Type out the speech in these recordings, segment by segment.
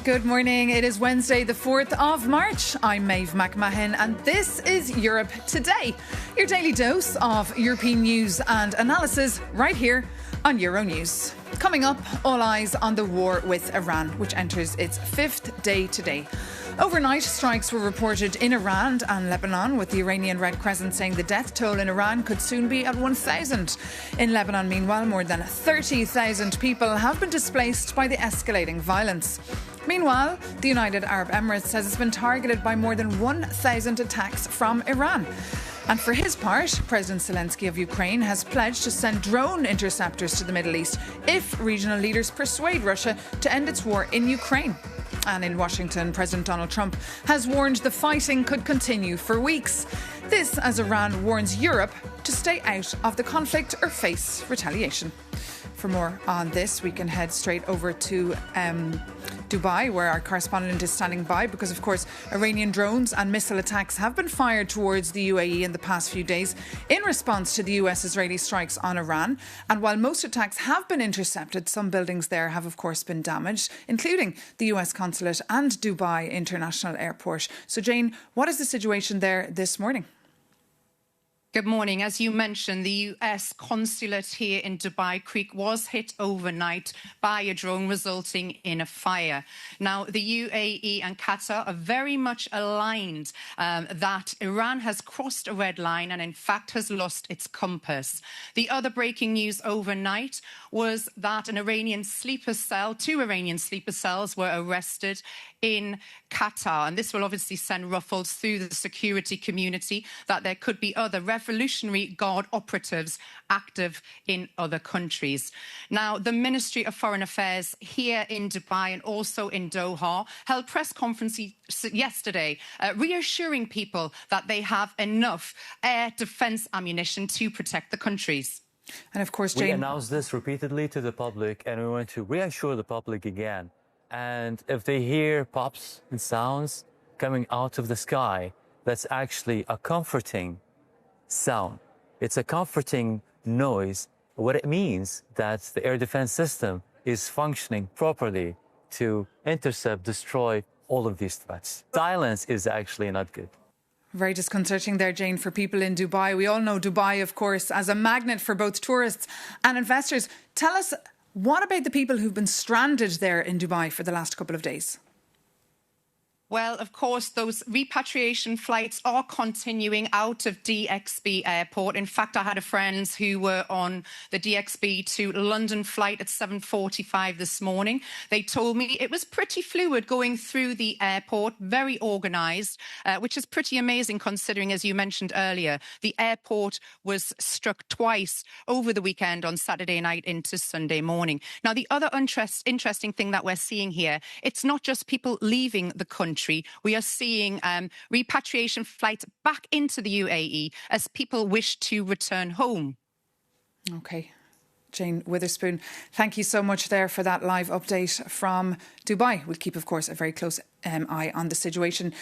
Good morning. It is Wednesday, the 4th of March. I'm Maeve McMahon, and this is Europe Today, your daily dose of European news and analysis right here on Euronews. Coming up, all eyes on the war with Iran, which enters its fifth day today. Overnight, strikes were reported in Iran and Lebanon, with the Iranian Red Crescent saying the death toll in Iran could soon be at 1,000. In Lebanon, meanwhile, more than 30,000 people have been displaced by the escalating violence. Meanwhile, the United Arab Emirates says it's been targeted by more than 1,000 attacks from Iran. And for his part, President Zelensky of Ukraine has pledged to send drone interceptors to the Middle East if regional leaders persuade Russia to end its war in Ukraine. And in Washington, President Donald Trump has warned the fighting could continue for weeks. This as Iran warns Europe to stay out of the conflict or face retaliation. For more on this, we can head straight over to Dubai, where our correspondent is standing by because, of course, Iranian drones and missile attacks have been fired towards the UAE in the past few days in response to the US-Israeli strikes on Iran. And while most attacks have been intercepted, some buildings there have, of course, been damaged, including the US consulate and Dubai International Airport. So, Jane, what is the situation there this morning? Good morning. As you mentioned, the US consulate here in Dubai Creek was hit overnight by a drone, resulting in a fire. Now, the UAE and Qatar are very much aligned that Iran has crossed a red line and, in fact, has lost its compass. The other breaking news overnight was that two Iranian sleeper cells were arrested in Qatar. And this will obviously send ruffles through the security community that there could be other Revolutionary Guard operatives active in other countries. Now, the Ministry of Foreign Affairs here in Dubai and also in Doha held press conferences yesterday, reassuring people that they have enough air defense ammunition to protect the countries. And of course, Jane, we announced this repeatedly to the public, and we want to reassure the public again. And if they hear pops and sounds coming out of the sky, that's actually a comforting sound. It's a comforting noise. What it means that the air defense system is functioning properly to intercept, destroy all of these threats. Silence is actually not good. Very disconcerting there, Jane, for people in Dubai. We all know Dubai, of course, as a magnet for both tourists and investors. Tell us, what about the people who've been stranded there in Dubai for the last couple of days? Well, of course, those repatriation flights are continuing out of DXB Airport. In fact, I had a friend who were on the DXB to London flight at 7:45 this morning. They told me it was pretty fluid going through the airport, very organised, which is pretty amazing considering, as you mentioned earlier, the airport was struck twice over the weekend on Saturday night into Sunday morning. Now, the other interesting thing that we're seeing here, it's not just people leaving the country. We are seeing repatriation flights back into the UAE as people wish to return home. OK. Jane Witherspoon, thank you so much there for that live update from Dubai. We'll keep, of course, a very close eye on the situation.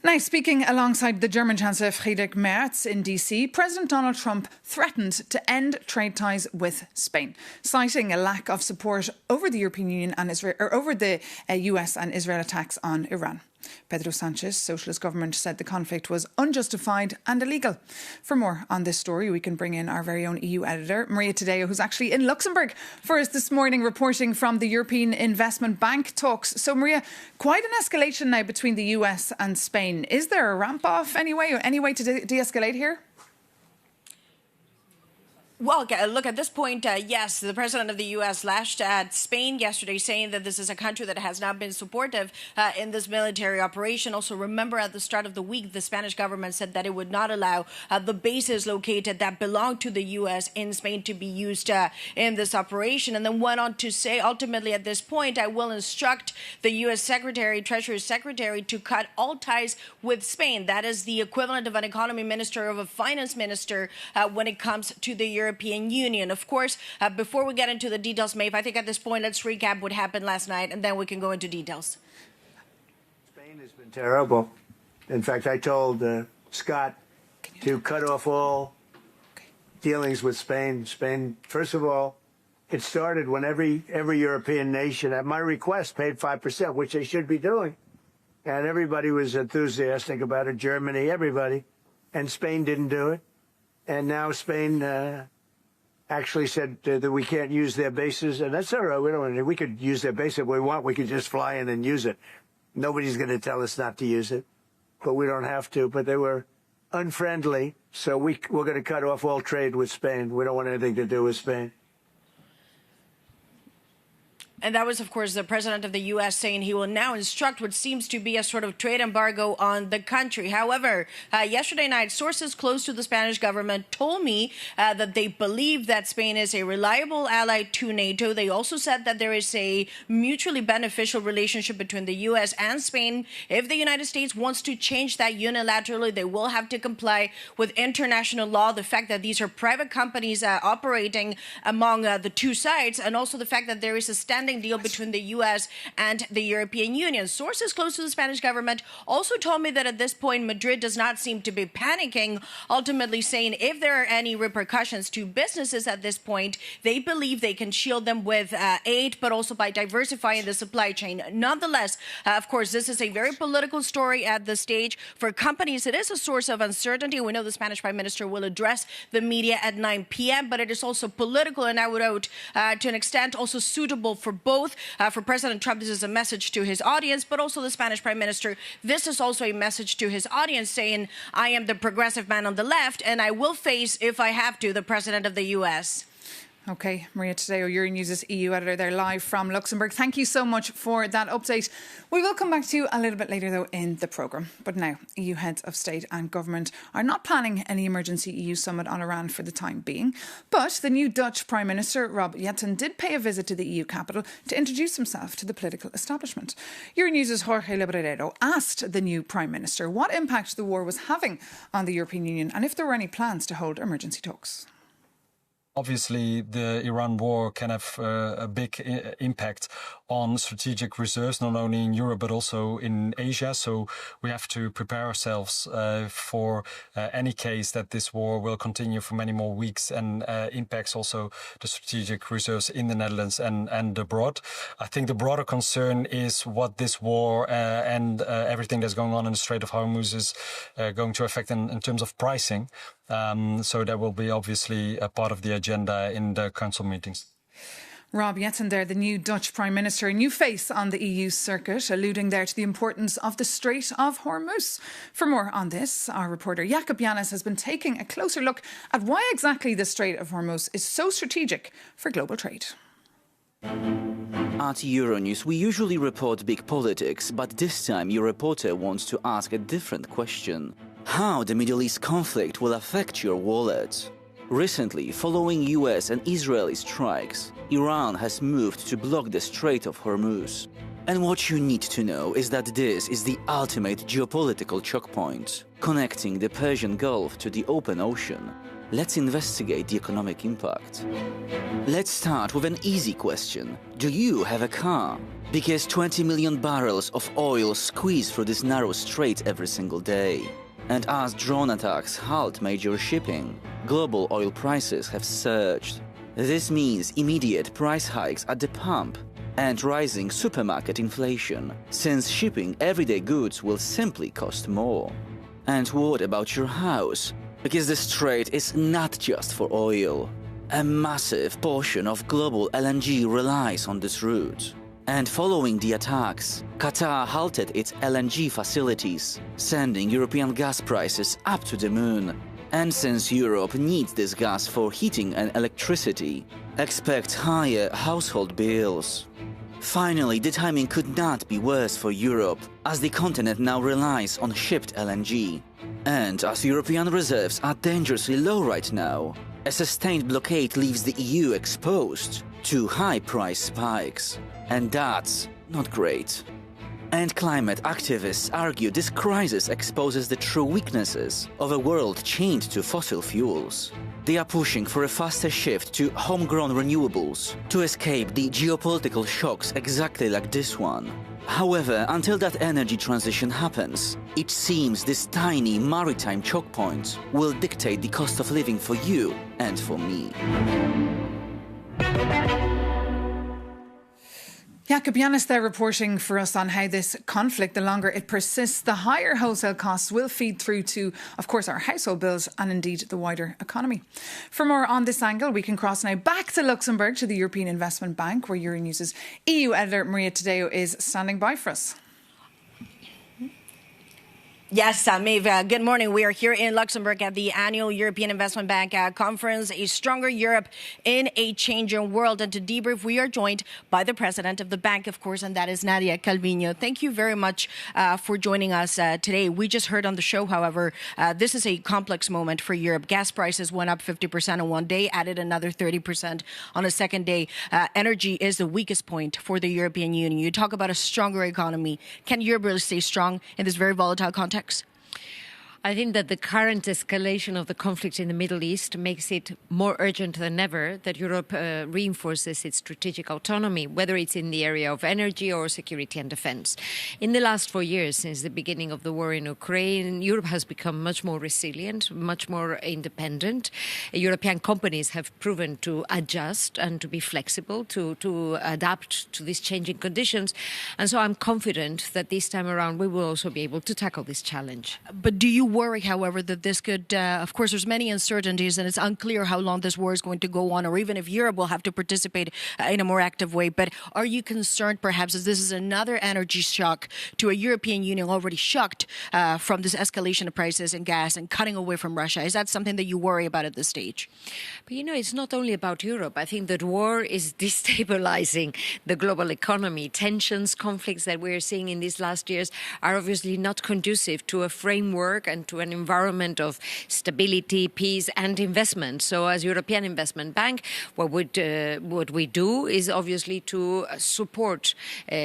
Now, speaking alongside the German Chancellor Friedrich Merz in DC, President Donald Trump threatened to end trade ties with Spain, citing a lack of support over the European Union and Israel, or over the US and Israel attacks on Iran. Pedro Sanchez's socialist government said the conflict was unjustified and illegal. For more on this story, we can bring in our very own EU editor, Maria Tadeo, who's actually in Luxembourg for us this morning, reporting from the European Investment Bank talks. So, Maria, quite an escalation now between the US and Spain. Is there a ramp-off anyway, or any way to de-escalate here? Well, look, at this point, yes, the president of the U.S. lashed at Spain yesterday, saying that this is a country that has not been supportive in this military operation. Also, remember at the start of the week, the Spanish government said that it would not allow the bases located that belong to the U.S. in Spain to be used in this operation. And then went on to say, ultimately, at this point, I will instruct the U.S. Treasury Secretary to cut all ties with Spain. That is the equivalent of an economy minister, of a finance minister when it comes to the European Union. Of course, before we get into the details, Maeve, I think at this point, let's recap what happened last night, and then we can go into details. Spain has been terrible. In fact, I told Scott to cut off all dealings with Spain. Spain, first of all, it started when every European nation, at my request, paid 5%, which they should be doing. And everybody was enthusiastic about it, Germany, everybody. And Spain didn't do it. And now Spain actually said that we can't use their bases. And that's all right. We could use their base if we want. We could just fly in and use it. Nobody's going to tell us not to use it. But we don't have to. But they were unfriendly. So we're going to cut off all trade with Spain. We don't want anything to do with Spain. And that was, of course, the president of the U.S. saying he will now instruct what seems to be a sort of trade embargo on the country. However, yesterday night, sources close to the Spanish government told me that they believe that Spain is a reliable ally to NATO. They also said that there is a mutually beneficial relationship between the U.S. and Spain. If the United States wants to change that unilaterally, they will have to comply with international law. The fact that these are private companies operating among the two sides, and also the fact that there is a standing deal between the U.S. and the European Union. Sources close to the Spanish government also told me that at this point, Madrid does not seem to be panicking, ultimately saying if there are any repercussions to businesses at this point, they believe they can shield them with aid, but also by diversifying the supply chain. Nonetheless, of course, this is a very political story at this stage. For companies, it is a source of uncertainty. We know the Spanish Prime Minister will address the media at 9 p.m., but it is also political, and I would note, to an extent, also suitable for both. For President Trump, this is a message to his audience, but also the Spanish Prime Minister, this is also a message to his audience saying, I am the progressive man on the left, and I will face, if I have to, the President of the U.S. OK, Maria Tadeo, Euronews' EU editor there live from Luxembourg. Thank you so much for that update. We will come back to you a little bit later, though, in the programme. But now, EU heads of state and government are not planning any emergency EU summit on Iran for the time being. But the new Dutch Prime Minister, Rob Jetten, did pay a visit to the EU capital to introduce himself to the political establishment. Euronews' Jorge Lebrero asked the new Prime Minister what impact the war was having on the European Union and if there were any plans to hold emergency talks. Obviously, the Iran war can have a big impact on strategic reserves, not only in Europe, but also in Asia. So we have to prepare ourselves for any case that this war will continue for many more weeks and impacts also the strategic reserves in the Netherlands and abroad. I think the broader concern is what this war and everything that's going on in the Strait of Hormuz is going to affect in terms of pricing. So that will be obviously a part of the agenda in the council meetings. Rob Jetten there, the new Dutch Prime Minister, a new face on the EU circuit, alluding there to the importance of the Strait of Hormuz. For more on this, our reporter Jakob Yanis has been taking a closer look at why exactly the Strait of Hormuz is so strategic for global trade. At Euronews, we usually report big politics, but this time your reporter wants to ask a different question. How the Middle East conflict will affect your wallet? Recently, following US and Israeli strikes, Iran has moved to block the Strait of Hormuz. And what you need to know is that this is the ultimate geopolitical choke point, connecting the Persian Gulf to the open ocean. Let's investigate the economic impact. Let's start with an easy question. Do you have a car? Because 20 million barrels of oil squeeze through this narrow strait every single day. And as drone attacks halt major shipping, global oil prices have surged. This means immediate price hikes at the pump and rising supermarket inflation, since shipping everyday goods will simply cost more. And what about your house? Because the strait is not just for oil. A massive portion of global LNG relies on this route. And following the attacks, Qatar halted its LNG facilities, sending European gas prices up to the moon. And since Europe needs this gas for heating and electricity, expect higher household bills. Finally, the timing could not be worse for Europe, as the continent now relies on shipped LNG. And as European reserves are dangerously low right now, a sustained blockade leaves the EU exposed to high price spikes. And that's not great. And climate activists argue this crisis exposes the true weaknesses of a world chained to fossil fuels. They are pushing for a faster shift to homegrown renewables to escape the geopolitical shocks exactly like this one. However, until that energy transition happens, it seems this tiny maritime choke point will dictate the cost of living for you and for me. Jakob Yanis there reporting for us on how this conflict, the longer it persists, the higher wholesale costs will feed through to, of course, our household bills and indeed the wider economy. For more on this angle, we can cross now back to Luxembourg to the European Investment Bank, where Euronews' EU editor Maria Tadeo is standing by for us. Yes, Maeve, good morning. We are here in Luxembourg at the annual European Investment Bank conference, A Stronger Europe in a Changing World. And to debrief, we are joined by the president of the bank, of course, and that is Nadia Calviño. Thank you very much for joining us today. We just heard on the show, however, this is a complex moment for Europe. Gas prices went up 50% on one day, added another 30% on a second day. Energy is the weakest point for the European Union. You talk about a stronger economy. Can Europe really stay strong in this very volatile context? I think that the current escalation of the conflict in the Middle East makes it more urgent than ever that Europe reinforces its strategic autonomy, whether it's in the area of energy or security and defense. In the last 4 years, since the beginning of the war in Ukraine, Europe has become much more resilient, much more independent. European companies have proven to adjust and to be flexible, to adapt to these changing conditions. And so I'm confident that this time around we will also be able to tackle this challenge. But do you worry, however, that this could, of course, there's many uncertainties and it's unclear how long this war is going to go on or even if Europe will have to participate in a more active way. But are you concerned, perhaps, that this is another energy shock to a European Union already shocked from this escalation of prices in gas and cutting away from Russia? Is that something that you worry about at this stage? But, it's not only about Europe. I think that war is destabilizing the global economy. Tensions, conflicts that we're seeing in these last years are obviously not conducive to a framework and to an environment of stability, peace and investment. So as European Investment Bank, what we do is obviously to support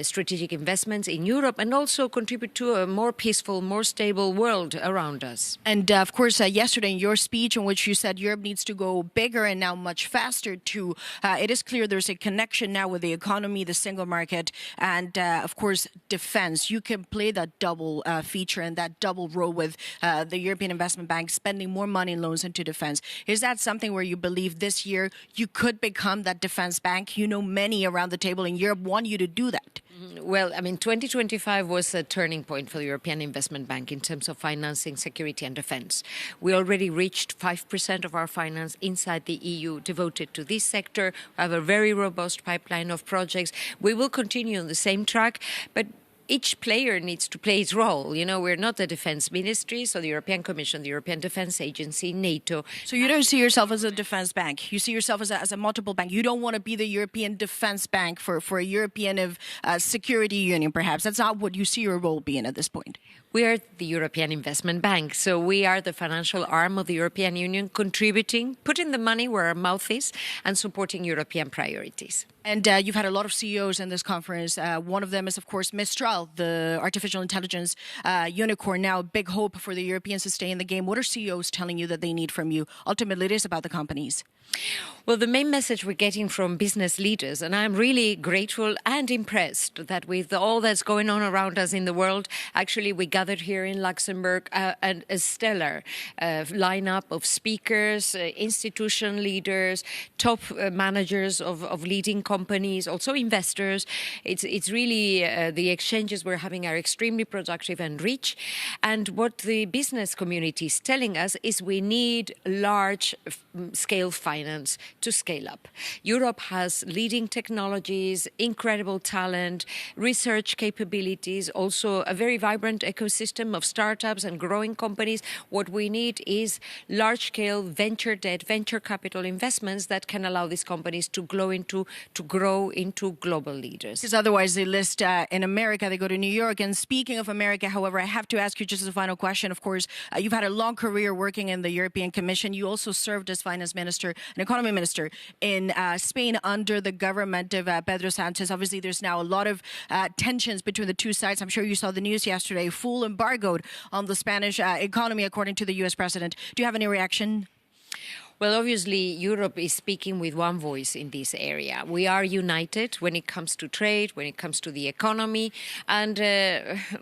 strategic investments in Europe and also contribute to a more peaceful, more stable world around us. And of course, yesterday in your speech in which you said Europe needs to go bigger and now much faster too, it is clear there's a connection now with the economy, the single market, and of course, defense. You can play that double feature and that double role with the European Investment Bank spending more money in loans into defense. Is that something where you believe this year you could become that defense bank? Many around the table in Europe want you to do that. Well, 2025 was a turning point for the European Investment Bank in terms of financing security and defense. We already reached 5% of our finance inside the EU devoted to this sector. We have a very robust pipeline of projects. We will continue on the same track, but each player needs to play its role. We're not the defense ministry, so the European Commission, the European Defense Agency, NATO. So you don't see yourself as a defense bank. You see yourself as a multiple bank. You don't want to be the European Defense Bank for a European security union, perhaps. That's not what you see your role being at this point. We are the European Investment Bank, so we are the financial arm of the European Union, contributing, putting the money where our mouth is, and supporting European priorities. And you've had a lot of CEOs in this conference. One of them is, of course, Mistral, the artificial intelligence unicorn. Now, big hope for the Europeans to stay in the game. What are CEOs telling you that they need from you? Ultimately, it is about the companies. Well, the main message we're getting from business leaders, and I'm really grateful and impressed that with all that's going on around us in the world, actually we gathered here in Luxembourg a stellar lineup of speakers, institution leaders, top managers of leading companies, also investors. It's really the exchanges we're having are extremely productive and rich. And what the business community is telling us is we need large-scale finance to scale up. Europe has leading technologies, incredible talent, research capabilities, also a very vibrant ecosystem of startups and growing companies. What we need is large-scale venture debt, venture capital investments that can allow these companies to grow into global leaders. Because otherwise they list in America, they go to New York. And speaking of America, however, I have to ask you just as a final question. Of course, you've had a long career working in the European Commission. You also served as finance minister and economy minister in Spain under the government of Pedro Sanchez. Obviously, there's now a lot of tensions between the two sides. I'm sure you saw the news yesterday, full embargoed on the Spanish economy, according to the U.S. president. Do you have any reaction? Well, obviously, Europe is speaking with one voice in this area. We are united when it comes to trade, when it comes to the economy, and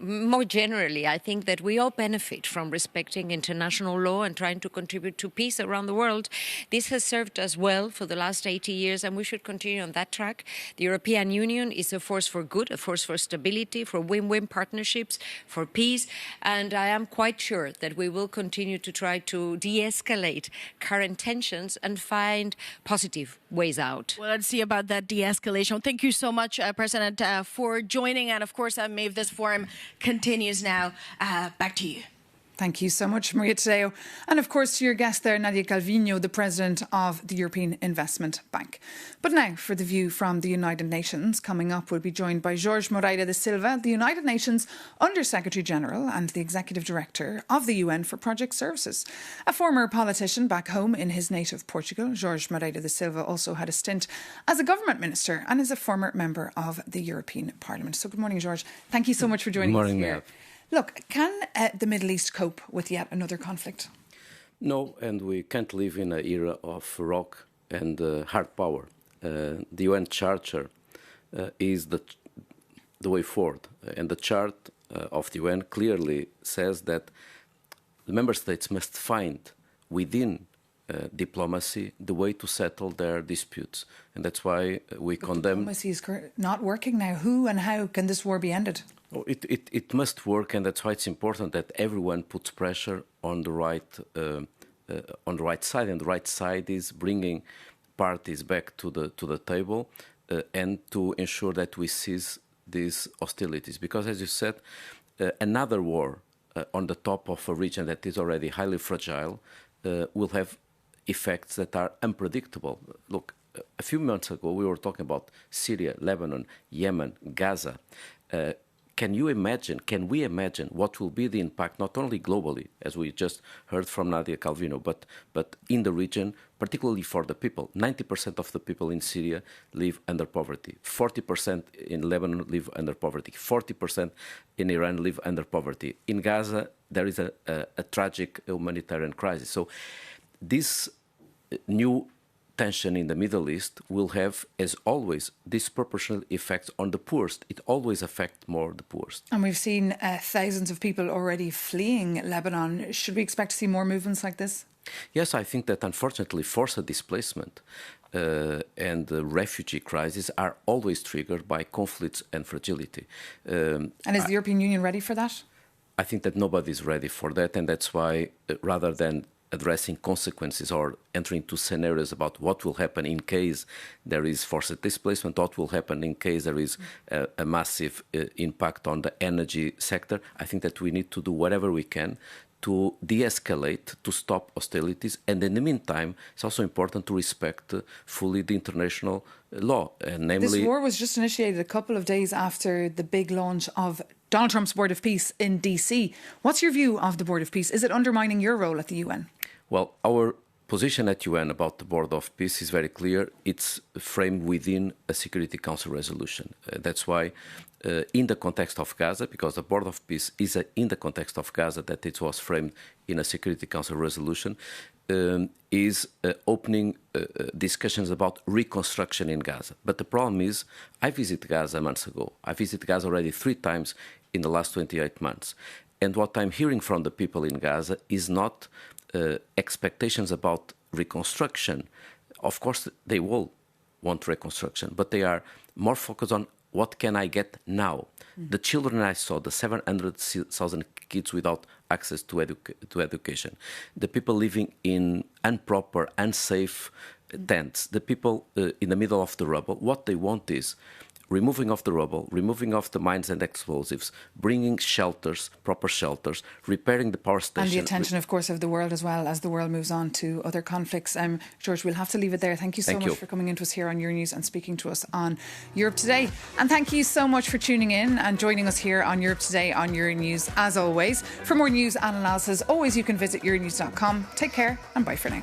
more generally, I think that we all benefit from respecting international law and trying to contribute to peace around the world. This has served us well for the last 80 years, and we should continue on that track. The European Union is a force for good, a force for stability, for win-win partnerships, for peace, and I am quite sure that we will continue to try to de-escalate current tensions and find positive ways out. Well, let's see about that de-escalation. Thank you so much, President, for joining. And of course, Maeve, this forum continues now. Back to you. Thank you so much, Maria Tadeo. And of course, to your guest there, Nadia Calvino, the President of the European Investment Bank. But now for the view from the United Nations. Coming up, we'll be joined by Jorge Moreira da Silva, the United Nations Under-Secretary General and the Executive Director of the UN for Project Services. A former politician back home in his native Portugal, Jorge Moreira da Silva also had a stint as a government minister and is a former member of the European Parliament. So good morning, Jorge. Thank you so much for joining us here. Maeve. Look, can the Middle East cope with yet another conflict? No, and we can't live in an era of rock and hard power. The UN Charter is the way forward, and the chart of the UN clearly says that the member states must find within diplomacy the way to settle their disputes, and that's why we condemn. Diplomacy is not working now. Who and how can this war be ended? Oh, it must work, and that's why it's important that everyone puts pressure on the right side, and the right side is bringing parties back to the table and to ensure that we cease these hostilities. Because, as you said, another war on the top of a region that is already highly fragile will have effects that are unpredictable. Look, a few months ago we were talking about Syria, Lebanon, Yemen, Gaza. Can we imagine what will be the impact, not only globally, as we just heard from Nadia Calvino, but in the region, particularly for the people? 90% of the people in Syria live under poverty. 40% in Lebanon live under poverty. 40% in Iran live under poverty. In Gaza, there is a tragic humanitarian crisis. So this new tension in the Middle East will have, as always, disproportionate effects on the poorest. It always affects more the poorest. And we've seen thousands of people already fleeing Lebanon. Should we expect to see more movements like this? Yes, I think that unfortunately forced displacement and the refugee crisis are always triggered by conflicts and fragility. And is the European Union ready for that? I think that nobody is ready for that, and that's why rather than addressing consequences or entering into scenarios about what will happen in case there is forced displacement, what will happen in case there is a massive impact on the energy sector. I think that we need to do whatever we can to de-escalate, to stop hostilities. And in the meantime, it's also important to respect fully the international law. Namely, this war was just initiated a couple of days after the big launch of Donald Trump's Board of Peace in DC. What's your view of the Board of Peace? Is it undermining your role at the UN? Well, our position at UN about the Board of Peace is very clear. It's framed within a Security Council resolution. That's why in the context of Gaza, because the Board of Peace is in the context of Gaza, that it was framed in a Security Council resolution, is opening discussions about reconstruction in Gaza. But the problem is, I visited Gaza months ago. I visited Gaza already 3 times in the last 28 months. And what I'm hearing from the people in Gaza is not expectations about reconstruction. Of course, they will want reconstruction, but they are more focused on what can I get now. The children I saw, the 700,000 kids without access to education, the people living in improper, unsafe tents, the people in the middle of the rubble, what they want is removing of the rubble, removing of the mines and explosives, bringing shelters, proper shelters, repairing the power station. And the attention, of course, of the world as well, as the world moves on to other conflicts. George, we'll have to leave it there. Thank you so much for coming into us here on Euronews and speaking to us on Europe Today. And thank you so much for tuning in and joining us here on Europe Today on Euronews, as always. For more news and analysis, always you can visit euronews.com. Take care and bye for now.